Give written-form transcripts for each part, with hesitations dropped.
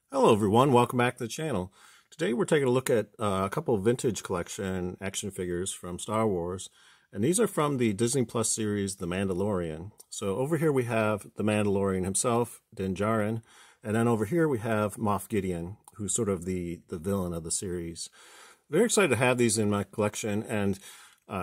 Hello everyone, welcome back to the channel. Today we're taking a look at a couple of vintage collection action figures from Star Wars, and these are from the Disney Plus series The Mandalorian. So over here we have the Mandalorian himself, Djarin, and then over here we have Moff Gideon, who's sort of the villain of the series. Very excited to have these in my collection, and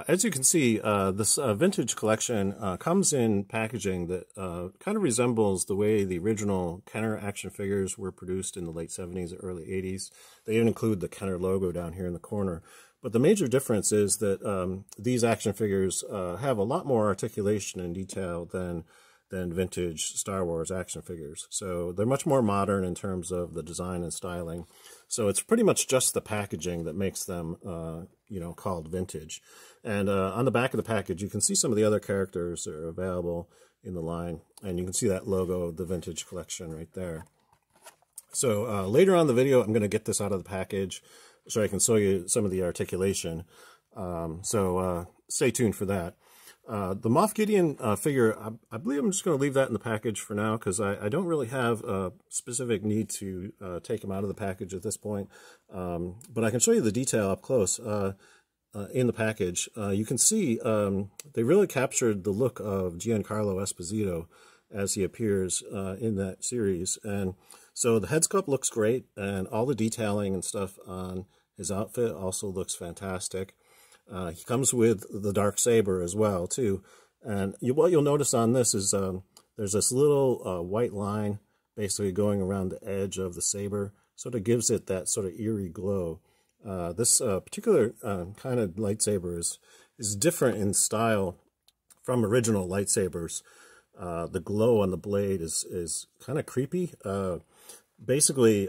as you can see, this vintage collection comes in packaging that kind of resembles the way the original Kenner action figures were produced in the late 70s or early 80s. They even include the Kenner logo down here in the corner. But the major difference is that these action figures have a lot more articulation and detail than vintage Star Wars action figures. So they're much more modern in terms of the design and styling. So it's pretty much just the packaging that makes them, called vintage. And on the back of the package, you can see some of the other characters that are available in the line. And you can see that logo, the vintage collection right there. So later on in the video, I'm going to get this out of the package so I can show you some of the articulation. So stay tuned for that. The Moff Gideon figure, I believe I'm just going to leave that in the package for now because I don't really have a specific need to take him out of the package at this point. But I can show you the detail up close in the package. You can see they really captured the look of Giancarlo Esposito as he appears in that series. And so the head sculpt looks great, and all the detailing and stuff on his outfit also looks fantastic. He comes with the dark saber as well, too. And what you'll notice on this is there's this little white line basically going around the edge of the saber. Sort of gives it that sort of eerie glow. This particular kind of lightsaber is different in style from original lightsabers. The glow on the blade is kind of creepy. Basically,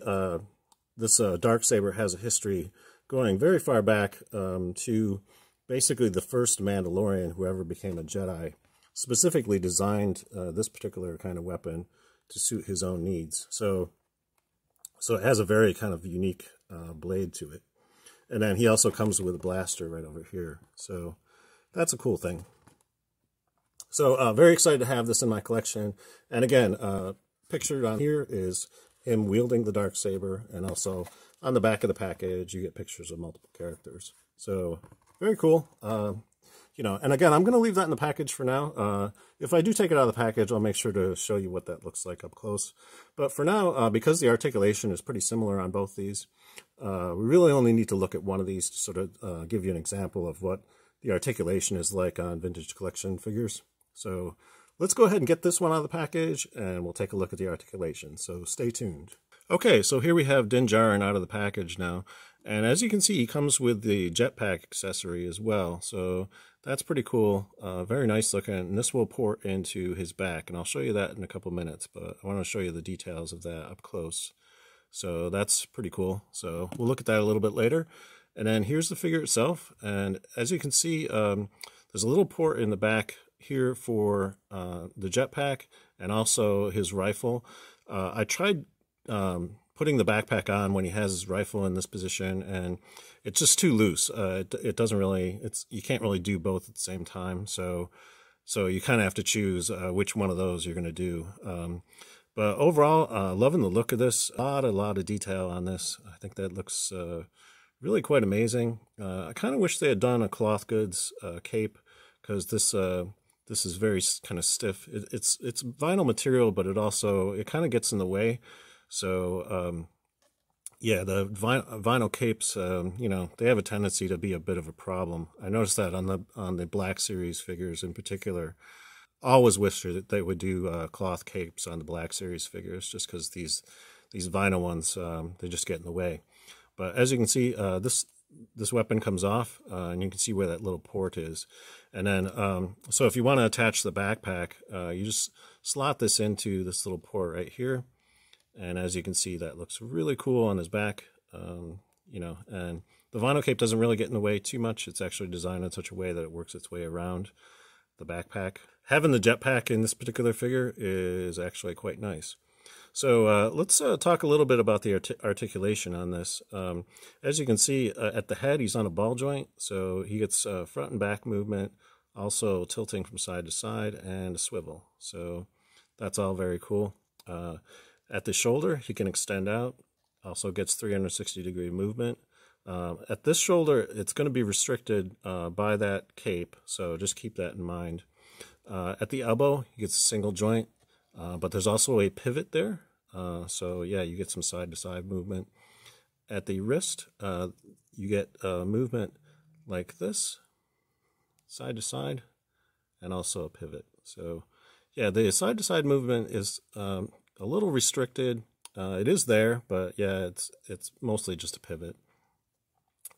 this dark saber has a history going very far back to basically the first Mandalorian who ever became a Jedi, specifically designed this particular kind of weapon to suit his own needs. So it has a very kind of unique blade to it. And then he also comes with a blaster right over here. So that's a cool thing. So very excited to have this in my collection. And again, pictured on here is him wielding the darksaber, and also on the back of the package you get pictures of multiple characters. So very cool. And again, I'm going to leave that in the package for now. If I do take it out of the package, I'll make sure to show you what that looks like up close. But for now, because the articulation is pretty similar on both these, we really only need to look at one of these to sort of give you an example of what the articulation is like on vintage collection figures. So let's go ahead and get this one out of the package, and we'll take a look at the articulation. So stay tuned. Okay, so here we have Djarin out of the package now. And as you can see, he comes with the jetpack accessory as well. So that's pretty cool. Very nice looking. And this will port into his back. And I'll show you that in a couple minutes. But I want to show you the details of that up close. So that's pretty cool. So we'll look at that a little bit later. And then here's the figure itself. And as you can see, there's a little port in the back here for the jetpack and also his rifle. I tried putting the backpack on when he has his rifle in this position, and it's just too loose. It doesn't really, you can't really do both at the same time. So you kind of have to choose which one of those you're going to do. But overall, loving the look of this. A lot of detail on this. I think that looks really quite amazing. I kind of wish they had done a cloth goods cape, because this is very kind of stiff. It's vinyl material, but it kind of gets in the way. So yeah, the vinyl capes, they have a tendency to be a bit of a problem. I noticed that on the Black Series figures in particular. Always wish that they would do cloth capes on the Black Series figures, just because these vinyl ones, they just get in the way. But as you can see, this weapon comes off, and you can see where that little port is. And then, so if you want to attach the backpack, you just slot this into this little port right here. And as you can see, that looks really cool on his back. And the vinyl cape doesn't really get in the way too much. It's actually designed in such a way that it works its way around the backpack. Having the jetpack in this particular figure is actually quite nice. So let's talk a little bit about the articulation on this. As you can see, at the head, he's on a ball joint, so he gets front and back movement, also tilting from side to side, and a swivel. So that's all very cool. At the shoulder, he can extend out, Also gets 360-degree movement. At this shoulder, it's going to be restricted by that cape, so just keep that in mind. At the elbow, you get a single joint, but there's also a pivot there. So yeah, you get some side-to-side movement. At the wrist, you get movement like this, side to side, and also a pivot. So yeah, the side-to-side movement is a little restricted. It is there, but yeah, it's mostly just a pivot.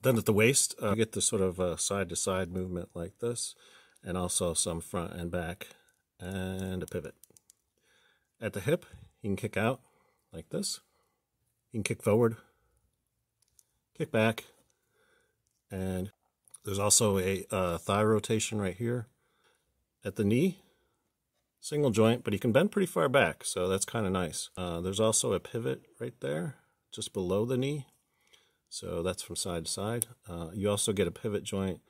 Then at the waist, you get this sort of side-to-side movement like this, and also some front and back, and a pivot. At the hip, you can kick out like this. You can kick forward, kick back, and there's also a thigh rotation right here. At the knee, single joint, but you can bend pretty far back, so that's kind of nice. There's also a pivot right there, just below the knee, so that's from side to side. You also get a pivot joint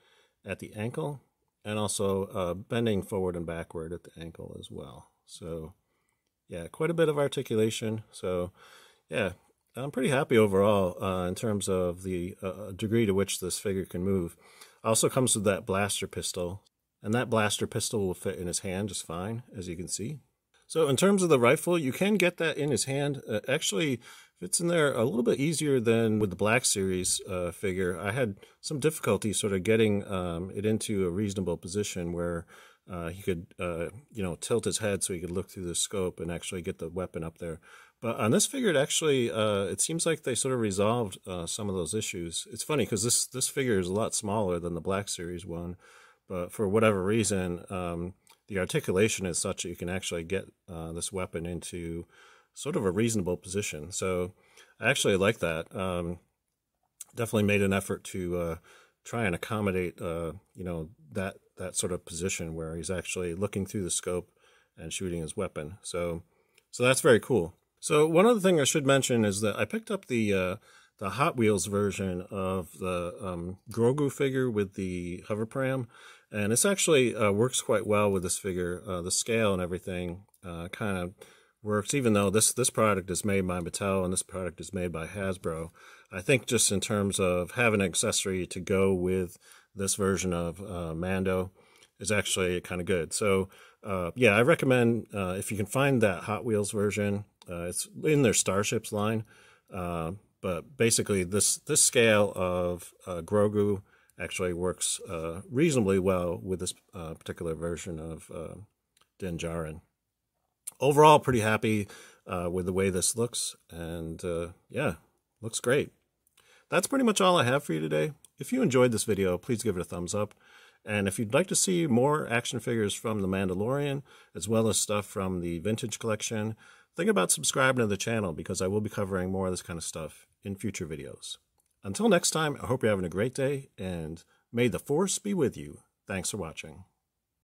at the ankle, and also bending forward and backward at the ankle as well. So yeah, quite a bit of articulation. So yeah, I'm pretty happy overall in terms of the degree to which this figure can move. Also comes with that blaster pistol, and that blaster pistol will fit in his hand just fine, as you can see. So in terms of the rifle, you can get that in his hand. Actually fits in there a little bit easier than with the Black Series figure. I had some difficulty sort of getting it into a reasonable position where he could, tilt his head so he could look through the scope and actually get the weapon up there. But on this figure, it seems like they sort of resolved some of those issues. It's funny because this figure is a lot smaller than the Black Series one, but for whatever reason, the articulation is such that you can actually get this weapon into sort of a reasonable position. So I actually like that. Definitely made an effort to try and accommodate, that sort of position where he's actually looking through the scope and shooting his weapon. So that's very cool. So one other thing I should mention is that I picked up the Hot Wheels version of the Grogu figure with the hover pram, and this actually works quite well with this figure. The scale and everything kind of works, even though this product is made by Mattel and this product is made by Hasbro. I think just in terms of having an accessory to go with this version of Mando is actually kind of good. So yeah, I recommend if you can find that Hot Wheels version, it's in their Starships line. But basically this scale of Grogu actually works reasonably well with this particular version of Din Djarin. Overall, pretty happy with the way this looks, and yeah, looks great. That's pretty much all I have for you today. If you enjoyed this video, please give it a thumbs up. And if you'd like to see more action figures from The Mandalorian, as well as stuff from the vintage collection, think about subscribing to the channel because I will be covering more of this kind of stuff in future videos. Until next time, I hope you're having a great day, and may the Force be with you. Thanks for watching.